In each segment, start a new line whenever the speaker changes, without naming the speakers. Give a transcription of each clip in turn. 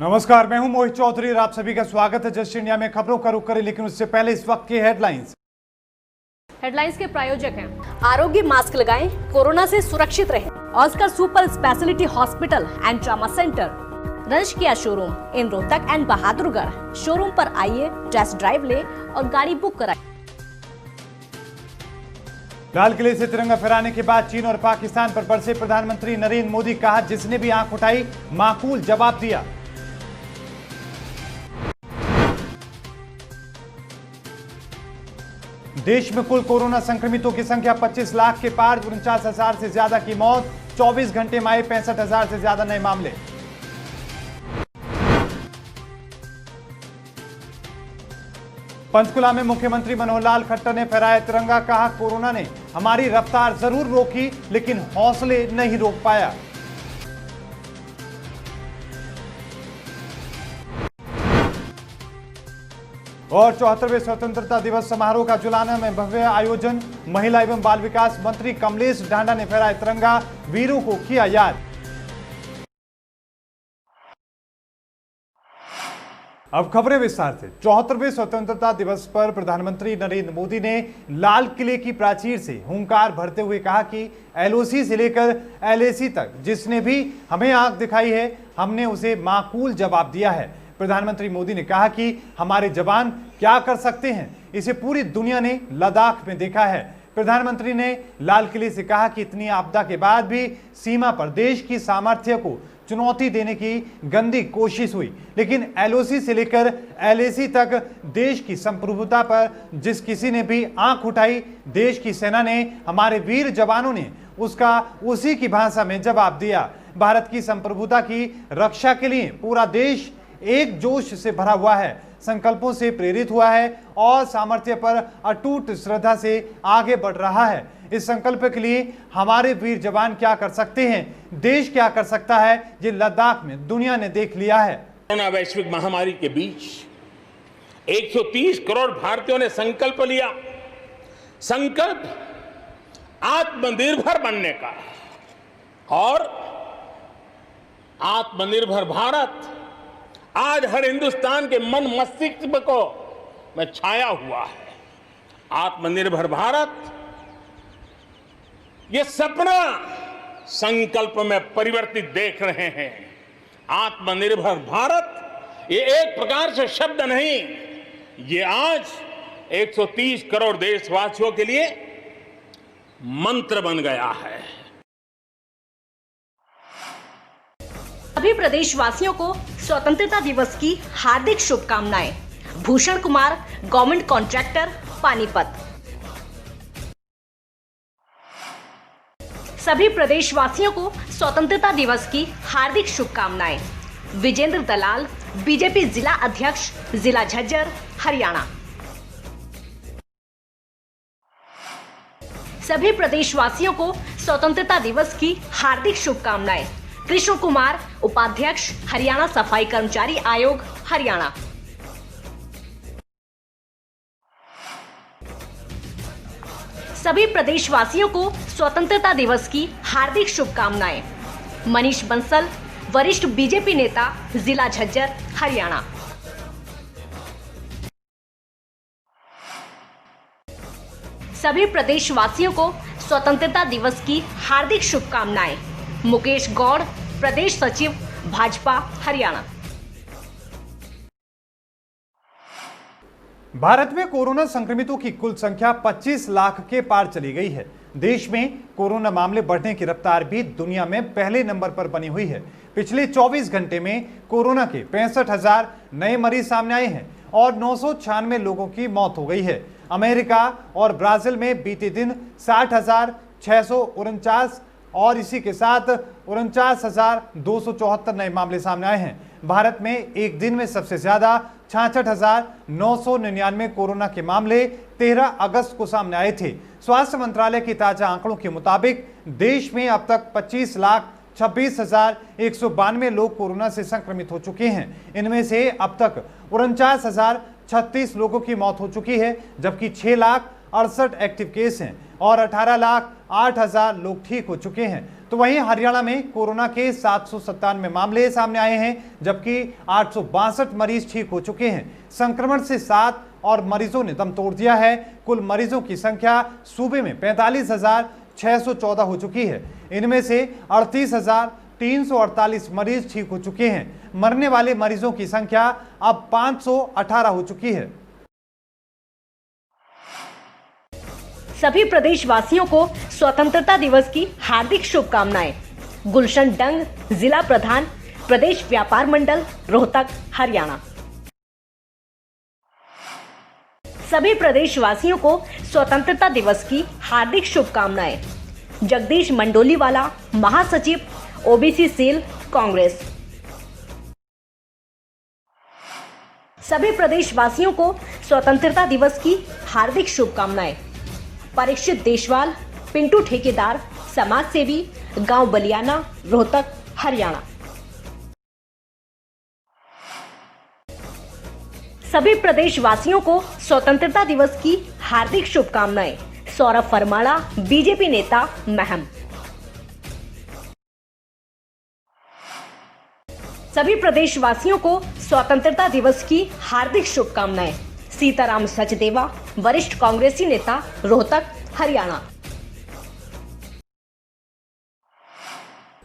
नमस्कार, मैं हूं मोहित चौधरी और आप सभी का स्वागत है जस्ट इंडिया में। खबरों का रुख करें, लेकिन उससे पहले इस वक्त की हेडलाइंस
के प्रायोजक हैं आरोग्य मास्क लगाएं, कोरोना से सुरक्षित रहें। Oscar super speciality hospital and trauma centre, रंश किया showroom in Rohtak and Bahadurgarh. Showroom पर आइए, टेस्ट ड्राइव ले और गाड़ी बुक कराएं।
लाल किले से तिरंगा फहराने के बाद चीन और पाकिस्तान पर बरसे प्रधानमंत्री नरेंद्र मोदी। कहा, जिसने भी आंख उठाई माकूल जवाब दिया। देश में कुल कोरोना संक्रमितों की संख्या 25 लाख के पार, 49,000 से ज्यादा की मौत। 24 घंटे में आए 65,000 से ज्यादा नए मामले। पंचकुला में मुख्यमंत्री मनोहर लाल खट्टर ने फहराया तिरंगा। कहा, कोरोना ने हमारी रफ्तार जरूर रोकी, लेकिन हौसले नहीं रोक पाया। और 74वें स्वतंत्रता दिवस समारोह का जुलाना में भव्य आयोजन। महिला एवं बाल विकास मंत्री कमलेश ढांडा ने फहराया तिरंगा, वीरों को किया याद। अब खबरें विस्तार से। 74वें स्वतंत्रता दिवस पर प्रधानमंत्री नरेंद्र मोदी ने लाल किले की प्राचीर से हुंकार भरते हुए कहा कि एलओसी से लेकर एलएसी तक जिसने भी हमें आंख दिखाई है, हमने उसे माकूल जवाब दिया है। प्रधानमंत्री मोदी ने कहा कि हमारे जवान क्या कर सकते हैं, इसे पूरी दुनिया ने लद्दाख में देखा है। प्रधानमंत्री ने लाल किले से कहा कि इतनी आपदा के बाद भी सीमा पर देश की सामर्थ्य को चुनौती देने की गंदी कोशिश हुई, लेकिन एलओसी से लेकर एलएसी तक देश की संप्रभुता पर जिस किसी ने भी आंख उठाई, देश की सेना ने, हमारे वीर जवानों ने उसका उसी की भाषा में जवाब दिया। भारत की संप्रभुता की रक्षा के लिए पूरा देश एक जोश से भरा हुआ है, संकल्पों से प्रेरित हुआ है और सामर्थ्य पर अटूट श्रद्धा से आगे बढ़ रहा है। इस संकल्प के लिए हमारे वीर जवान क्या कर सकते हैं, देश क्या कर सकता है, ये लद्दाख में दुनिया ने देख लिया है।
कोरोना वैश्विक महामारी के बीच 130 करोड़ भारतीयों ने संकल्प लिया, संकल्प आत्मनिर्भर बनने का। और आत्मनिर्भर भारत आज हर हिंदुस्तान के मन मस्तिष्क को में छाया हुआ है। आत्मनिर्भर भारत ये सपना संकल्प में परिवर्तित देख रहे हैं। आत्मनिर्भर भारत ये एक प्रकार से शब्द नहीं, ये आज 130 करोड़ देशवासियों के लिए मंत्र बन गया है।
सभी प्रदेशवासियों को स्वतंत्रता दिवस की हार्दिक शुभकामनाएं। Bhushan Kumar, government contractor, Panipat. सभी प्रदेशवासियों को स्वतंत्रता दिवस की हार्दिक शुभकामनाएं। विजेंद्र दलाल, बीजेपी जिला अध्यक्ष, जिला झज्जर, हरियाणा। सभी प्रदेशवासियों को स्वतंत्रता दिवस की हार्दिक शुभकामनाएं। कृष्ण कुमार, उपाध्यक्ष, हरियाणा सफाई कर्मचारी आयोग, हरियाणा। सभी प्रदेशवासियों को स्वतंत्रता दिवस की हार्दिक शुभकामनाएं। मनीष बंसल, वरिष्ठ बीजेपी नेता, जिला झज्जर, हरियाणा। सभी प्रदेशवासियों को स्वतंत्रता दिवस की हार्दिक शुभकामनाएं। मुकेश गौड़, प्रदेश सचिव, भाजपा, हरियाणा।
भारत में कोरोना संक्रमितों की कुल संख्या 25 लाख के पार चली गई है। देश में कोरोना मामले बढ़ने की रफ्तार भी दुनिया में पहले नंबर पर बनी हुई है। पिछले 24 घंटे में कोरोना के 65,000 नए मरीज सामने आए हैं और 996 लोगों की मौत हो गई है। अमेरिका और ब्राजील में बीते दिन 60,649 और इसी के साथ 49,274 नए मामले सामने आए हैं। भारत में एक दिन में सबसे ज्यादा 66,999 कोरोना के मामले 13 अगस्त को सामने आए थे। स्वास्थ्य मंत्रालय के ताजा आंकड़ों के मुताबिक देश में अब तक 25,26,192 लोग कोरोना से संक्रमित हो चुके हैं। इनमें से अब तक 49,036 लोगों की मौत हो चुकी है, जबकि 6,68,000 एक्टिव केस हैं और 18,08,000 लोग ठीक हो चुके हैं। तो वहीं हरियाणा में कोरोना के 797 मामले सामने आए हैं, जबकि 862 मरीज ठीक हो चुके हैं। संक्रमण से 7 और मरीजों ने दम तोड़ दिया है। कुल मरीजों की संख्या सूबे में 45,614 हो चुकी है। इनमें से 38,348 मरीज ठीक हो चुके हैं। मरने वाले मरीजों की संख्या अब 518 हो चुकी है।
सभी प्रदेशवासियों को स्वतंत्रता दिवस की हार्दिक शुभकामनाएं। गुलशन डंग, जिला प्रधान, प्रदेश व्यापार मंडल, रोहतक, हरियाणा। सभी प्रदेशवासियों को स्वतंत्रता दिवस की हार्दिक शुभकामनाएं। जगदीश मंडोलीवाला, महासचिव, ओबीसी सेल, कांग्रेस। सभी प्रदेशवासियों को स्वतंत्रता दिवस की हार्दिक शुभकामनाएं। परीक्षित देशवाल, पिंटू ठेकेदार, समाज सेवी, गांव बलियाना, रोहतक, हरियाणा। सभी प्रदेशवासियों को स्वतंत्रता दिवस की हार्दिक शुभकामनाएं। सौरभ फरमाड़ा, बीजेपी नेता, महम। सभी प्रदेशवासियों को स्वतंत्रता दिवस की हार्दिक शुभकामनाएं। सीताराम सचदेवा, वरिष्ठ कांग्रेसी नेता, रोहतक, हरियाणा।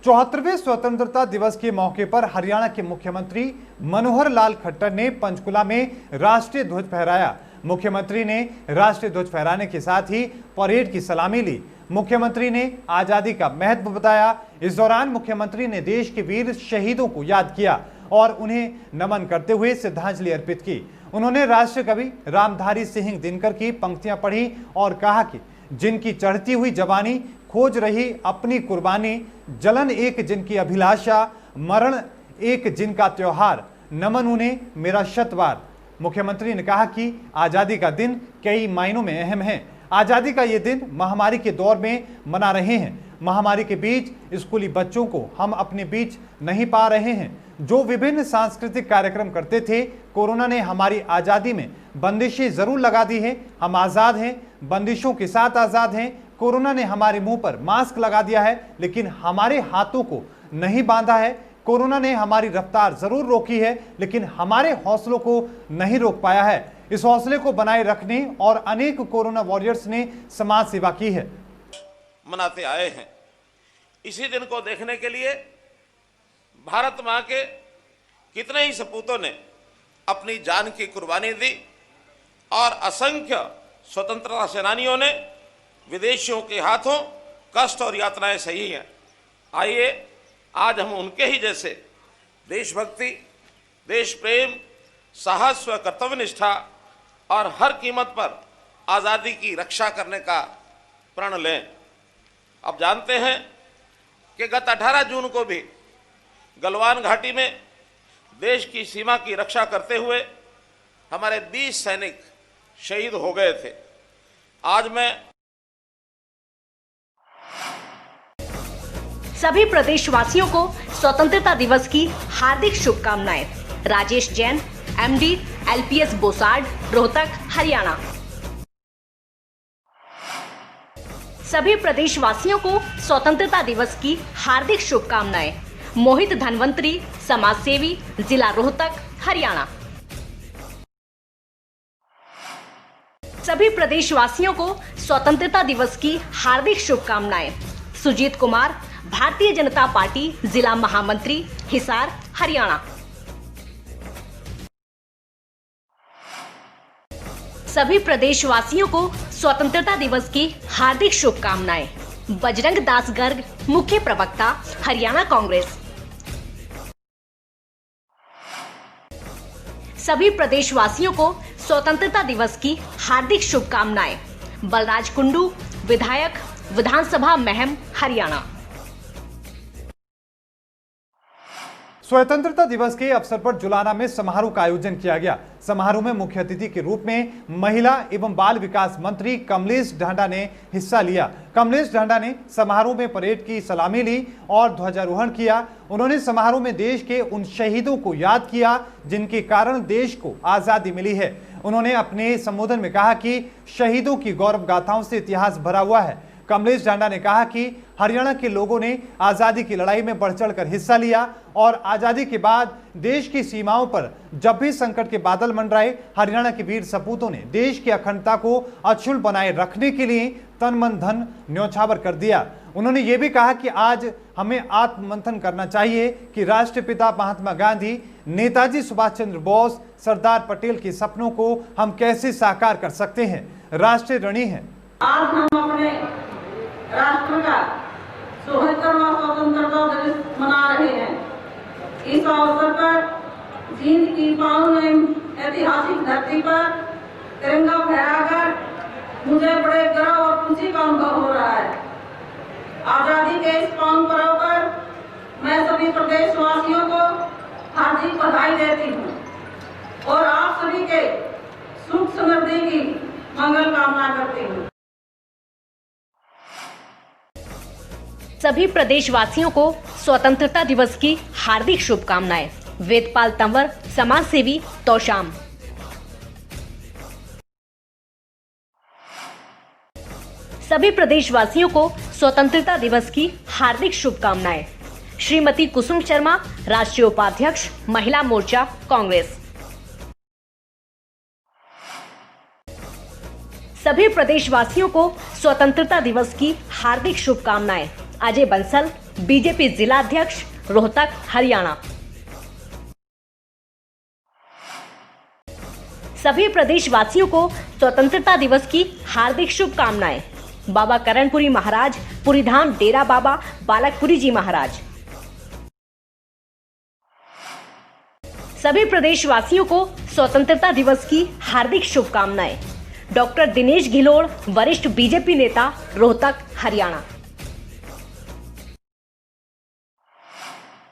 74वें स्वतंत्रता दिवस के मौके पर हरियाणा के मुख्यमंत्री मनोहर लाल खट्टर ने पंचकुला में राष्ट्रीय ध्वज फहराया। मुख्यमंत्री ने राष्ट्रीय ध्वज फहराने के साथ ही परेड की सलामी ली। मुख्यमंत्री ने आजादी का महत्व बताया। इस दौरान मुख्यमंत्री ने देश के वीर शहीदों को याद किया और उन्हें नमन करते हुए श्रद्धांजलि अर्पित की। उन्होंने राष्ट्र कवि रामधारी सिंह दिनकर की पंक्तियां पढ़ी और कहा कि जिनकी चढ़ती हुई जवानी, खोज रही अपनी कुर्बानी, जलन एक जिनकी अभिलाषा, मरण एक जिनका त्योहार, नमन उन्हें मेरा शतवार। मुख्यमंत्री ने कहा कि आजादी का दिन कई मायनों में अहम है। आजादी का ये दिन महामारी के दौर में मना रहे हैं। महामारी के बीच स्कूली बच्चों को हम अपने बीच नहीं पा रहे हैं, जो विभिन्न सांस्कृतिक कार्यक्रम करते थे। कोरोना ने हमारी आजादी में बंदिशें जरूर लगा दी हैं। हम आजाद हैं, बंदिशों के साथ आजाद हैं। कोरोना ने हमारे मुंह पर मास्क लगा दिया है, लेकिन हमारे हाथों को नहीं बांधा है। कोरोना ने हमारी रफ्तार जरूर रोकी है, लेकिन हमारे हौसलों को नहीं रोक पाया है। इस हौसले को बनाए रखने और अनेक कोरोना वॉरियर्स ने समाज सेवा की है।
मनाते आए हैं। इसी दिन को देखने के लिए भारत मां के कितने ही सपूतों ने अपनी जान की कुर्बानी दी और असंख्य स्वतंत्रता सेनानियों ने विदेशियों के हाथों कष्ट और यातनाएं सही हैं। आइए आज हम उनके ही जैसे देशभक्ति, देश प्रेम, साहस व कर्तव्यनिष्ठा और हर कीमत पर आज़ादी की रक्षा करने का प्रण लें। अब जानते हैं कि गत 18 जून को भी गलवान घाटी में देश की सीमा की रक्षा करते हुए हमारे 20 सैनिक शहीद हो गए थे। आज मैं
सभी प्रदेशवासियों को स्वतंत्रता दिवस की हार्दिक शुभकामनाएं। Rajesh Jain, MD, LPS Bosad, Rohtak, Haryana. सभी प्रदेशवासियों को स्वतंत्रता दिवस की हार्दिक शुभकामनाएं। मोहित धनवंतरी, समाज सेवी, जिला रोहतक, हरियाणा। सभी प्रदेशवासियों को स्वतंत्रता दिवस की हार्दिक शुभकामनाएं। सुजीत कुमार, भारतीय जनता पार्टी, जिला महामंत्री, हिसार, हरियाणा। सभी प्रदेशवासियों को स्वतंत्रता दिवस की हार्दिक शुभकामनाएं। बजरंग दास गर्ग, मुख्य प्रवक्ता, हरियाणा कांग्रेस। सभी प्रदेशवासियों को स्वतंत्रता दिवस की हार्दिक शुभकामनाएं। बलराज कुंडू, विधायक, विधानसभा महम, हरियाणा।
स्वतंत्रता दिवस के अवसर पर जुलाना में समारोह का आयोजन किया गया। समारोह में मुख्य अतिथि के रूप में महिला एवं बाल विकास मंत्री कमलेश ढांडा ने हिस्सा लिया। कमलेश ढांडा ने समारोह में परेड की सलामी ली और ध्वजारोहण किया। उन्होंने समारोह में देश के उन शहीदों को याद किया जिनके कारण देश को आजादी मिली है। उन्होंने अपने संबोधन में कहा कि शहीदों की गौरव गाथाओं से इतिहास भरा हुआ है। कमलेश ढांडा ने कहा कि हरियाणा के लोगों ने आजादी की लड़ाई में बढ़ चढ़कर हिस्सा लिया और आजादी के बाद देश की सीमाओं पर जब भी संकट के बादल मंडराए, हरियाणा के वीर सपूतों ने देश की अखंडता को अक्षुण बनाए रखने के लिए तन मन धन न्यौछावर कर दिया। उन्होंने ये भी कहा कि आज हमें आत्ममंथन करना चाहिए कि राष्ट्रपिता महात्मा गांधी, नेताजी सुभाष चंद्र बोस, सरदार पटेल के सपनों को हम कैसे साकार कर सकते हैं। राष्ट्र ऋणी है।
आज हम अपने राष्ट्र का 74वां स्वतंत्रता दिवस मना रहे हैं। इस अवसर पर जींद की पावन ऐतिहासिक धरती पर तिरंगा फहराकर मुझे बड़े गर्व और खुशी का अनुभव हो रहा है। आजादी के इस पावन पर्व पर मैं सभी प्रदेशवासियों को हार्दिक बधाई देती हूँ और आप सभी के सुख समृद्धि की मंगल कामना करती हूँ।
सभी प्रदेशवासियों को स्वतंत्रता दिवस की हार्दिक शुभकामनाएं। वेदपाल तंवर, समाज सेवी, तोशाम। सभी प्रदेशवासियों को स्वतंत्रता दिवस की हार्दिक शुभकामनाएं। श्रीमती कुसुम शर्मा, राष्ट्रीय उपाध्यक्ष, महिला मोर्चा, कांग्रेस। सभी प्रदेशवासियों को स्वतंत्रता दिवस की हार्दिक शुभकामनाएं। अजय बंसल, बीजेपी जिला अध्यक्ष, रोहतक, हरियाणा। सभी प्रदेशवासियों को स्वतंत्रता दिवस की हार्दिक शुभकामनाएं। बाबा करणपुरी महाराज, पुरीधाम डेरा बाबा बालकपुरी जी महाराज। सभी प्रदेशवासियों को स्वतंत्रता दिवस की हार्दिक शुभकामनाएं। डॉक्टर दिनेश घिलोड़, वरिष्ठ बीजेपी नेता, रोहतक, हरियाणा।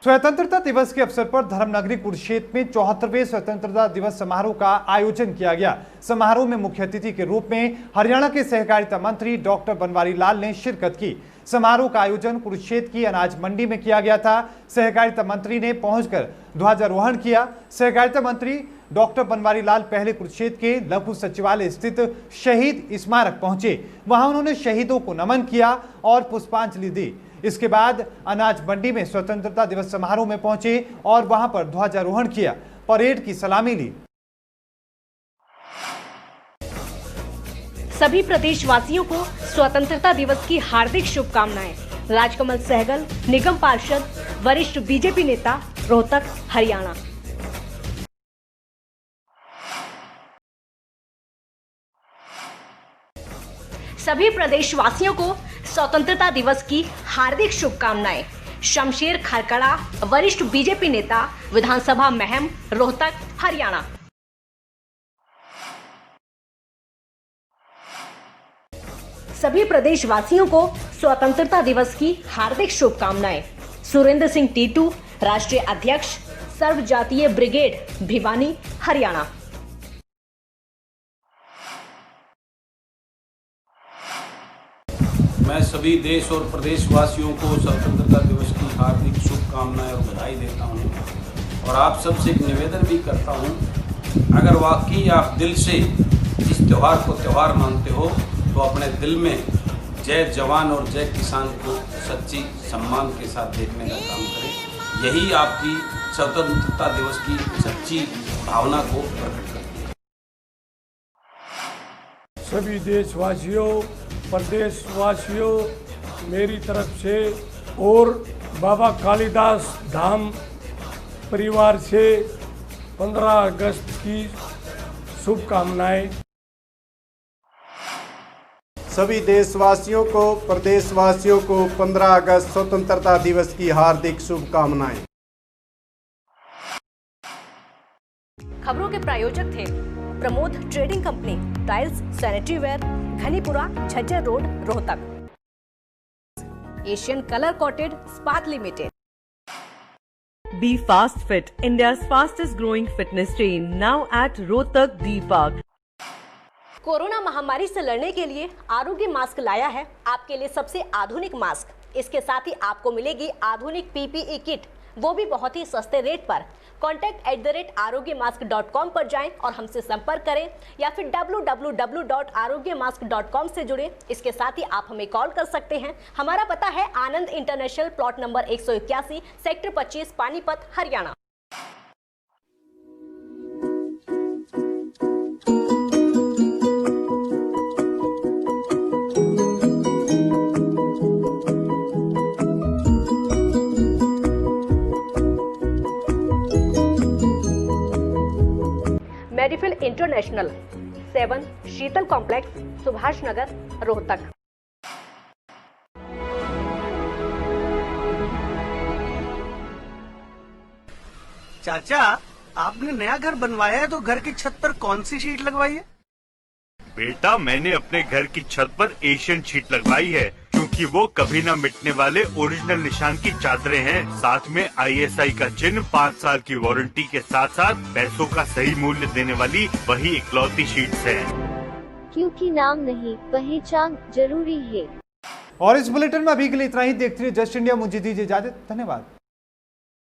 स्वतंत्रता दिवस के अवसर पर धर्मनगरी कुरुक्षेत्र में 74वें स्वतंत्रता दिवस समारोह का आयोजन किया गया। समारोह में मुख्य अतिथि के रूप में हरियाणा के सहकारिता मंत्री डॉक्टर बनवारी लाल ने शिरकत की। समारोह का आयोजन कुरुक्षेत्र की अनाज मंडी में किया गया था। सहकारिता मंत्री ने पहुंचकर ध्वजारोहण किया। सहकारिता मंत्री डॉक्टर बनवारी लाल पहले कुरुक्षेत्र के लघु सचिवालय स्थित शहीद स्मारक पहुंचे। वहां उन्होंने शहीदों को नमन किया और पुष्पांजलि दी। इसके बाद अनाज मंडी में स्वतंत्रता दिवस समारोह में पहुंचे और वहां पर ध्वजारोहण किया, परेड की सलामी ली।
सभी प्रदेशवासियों को स्वतंत्रता दिवस की हार्दिक शुभकामनाएं। राजकमल सहगल, निगम पार्षद, वरिष्ठ बीजेपी नेता, रोहतक, हरियाणा। सभी प्रदेशवासियों को स्वतंत्रता दिवस की हार्दिक शुभकामनाएं। शमशेर खरकड़ा, वरिष्ठ बीजेपी नेता, विधानसभा महम, रोहतक, हरियाणा। सभी प्रदेशवासियों को स्वतंत्रता दिवस की हार्दिक शुभकामनाएं। सुरेंद्र सिंह टीटू, राष्ट्रीय अध्यक्ष, सर्व जातीय ब्रिगेड, भिवानी, हरियाणा।
मैं सभी देश और प्रदेशवासियों को स्वतंत्रता दिवस की हार्दिक शुभकामनाएं और बधाई देता हूं और आप सबसे एक निवेदन भी करता हूं, अगर वाकई आप दिल से इस त्यौहार को त्यौहार मानते हो तो अपने दिल में जय जवान और जय किसान को सच्ची सम्मान के साथ देखने का काम करें। यही आपकी स्वतंत्रता दिवस की सच्ची भावना को प्रकट करती है।
सभी देशवासियों, प्रदेशवासियों, मेरी तरफ से और बाबा कालिदास धाम परिवार से 15 अगस्त की शुभकामनाएं।
सभी देशवासियों को, प्रदेशवासियों को 15 अगस्त स्वतंत्रता दिवस की हार्दिक शुभकामनाएं।
खबरों के प्रायोजक थे Pramod trading company, tiles, sanitary ware, Ghanipura, Jhajjar road, Rohtak. Asian colour coated स्पात limited.
Be Fast Fit, India's fastest growing fitness chain, now at Rohtak Deepak.
Corona महामारी से लड़ने के लिए आरोग्य मास्क लाया है आपके लिए सबसे आधुनिक मास्क। इसके साथ ही आपको मिलेगी आधुनिक पीपीई किट, वो भी बहुत ही सस्ते रेट पर। contact@arogyamask.com पर जाएं और हमसे संपर्क करें या फिर www.arogyamask.com से जुड़ें। इसके साथ ही आप हमें कॉल कर सकते हैं। हमारा पता है Anand international, plot number 181, sector 25, Panipat, Haryana. Medifil international, 7 Sheetal complex, Subhash Nagar, Rohtak.
चाचा, आपने नया घर बनवाया है तो घर की छत पर कौन सी शीट लगवाई है?
बेटा, मैंने अपने घर की छत पर एशियन शीट लगवाई है, क्योंकि वो कभी न मिटने वाले ओरिजिनल निशान की चादरें हैं। साथ में ISI का चिन्ह, 5 साल की वारंटी के साथ साथ पैसों का सही मूल्य देने वाली वही इकलौती शीट्स है।
क्योंकि नाम नहीं, पहचान जरूरी है।
और इस बुलेटिन में अभी के लिए इतना ही। देखते रहिए जस्ट इंडिया। मुझे दीजिए इजाजत। धन्यवाद।